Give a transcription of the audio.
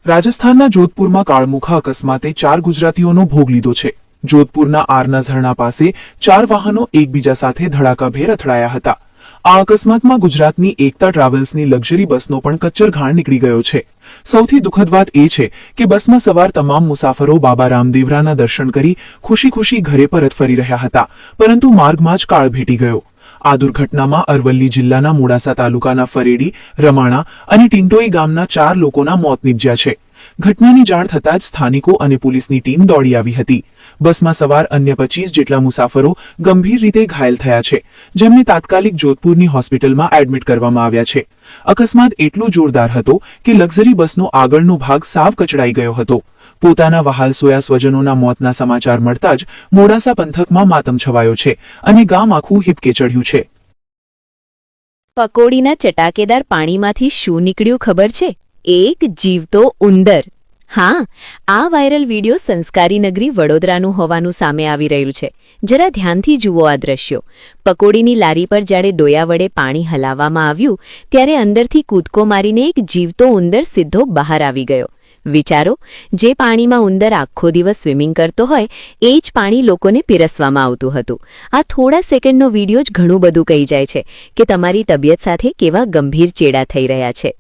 રાજસ્થાનના જોધપુરમાં કાળમુખા અકસ્માતે 4 ગુજરાતીઓનો ભોગ લીધો છે। જોધપુરના આરના ઝરણા પાસે 4 વાહનો એકબીજા સાથે ધડાકાભેર અથડાયા હતા। આ અકસ્માતમાં ગુજરાતની એકતા ટ્રાવેલ્સની લક્ઝરી બસનો પણ કચ્ચરઘાણ નીકળી ગયો છે। સૌથી દુઃખદ વાત એ છે કે બસમાં સવાર તમામ મુસાફરો બાબા રામદેવરાના દર્શન કરી ખુશી ખુશી ઘરે પરત ફરી રહ્યા હતા, પરંતુ માર્ગમાં જ કાળ ભેટી ગયો। આ દુર્ઘટનામાં અરવલ્લી જિલ્લાના મોડાસા તાલુકાના ફરેડી, રમાણા અને ટિંટોઈ ગામના 4 લોકોના મોત નીપજ્યા છે। ઘટનાની જાણ થતાં જ સ્થાનિકો અને પોલીસની ટીમ દોડી આવી હતી। બસમાં સવાર અન્ય 25 જેટલા મુસાફરો ગંભીર રીતે ઘાયલ થયા છે, જેમને તાત્કાલિક જોધપુરની હોસ્પિટલમાં એડમિટ કરવામાં આવ્યા છે। અકસ્માત એટલો જોરદાર હતો કે લક્ઝરી બસનો આગળનો ભાગ સાવ કચડાઈ ગયો હતો। પોતાના વહાલસોયા સ્વજનોના મોતના સમાચાર મળતા જ મોડાસા પંથકમાં માતમ છવાયો છે અને ગામ આખું હિબકે ચડ્યું છે। પકોડીના ચટાકેદાર પાણીમાંથી શું નીકળ્યું ખબર છે? એક જીવતો ઉંદર। હા, આ વાયરલ વિડિયો સંસ્કારી નગરી વડોદરાનું હોવાનું સામે આવી રહ્યું છે। જરા ધ્યાનથી જુઓ આ દ્રશ્યો। પકોડીની લારી પર જ્યારે ડોયા વડે પાણી હલાવવામાં આવ્યું ત્યારે અંદરથી કૂદકો મારીને એક જીવતો ઉંદર સીધો બહાર આવી ગયો। વિચારો, જે પાણીમાં ઉંદર આખો દિવસ સ્વિમિંગ કરતો હોય એ જ પાણી લોકોને પીરસવામાં આવતું હતું। આ થોડા સેકન્ડનો વિડિયો જ ઘણું બધું કહી જાય છે કે તમારી તબિયત સાથે કેવા ગંભીર ચેડા થઈ રહ્યા છે।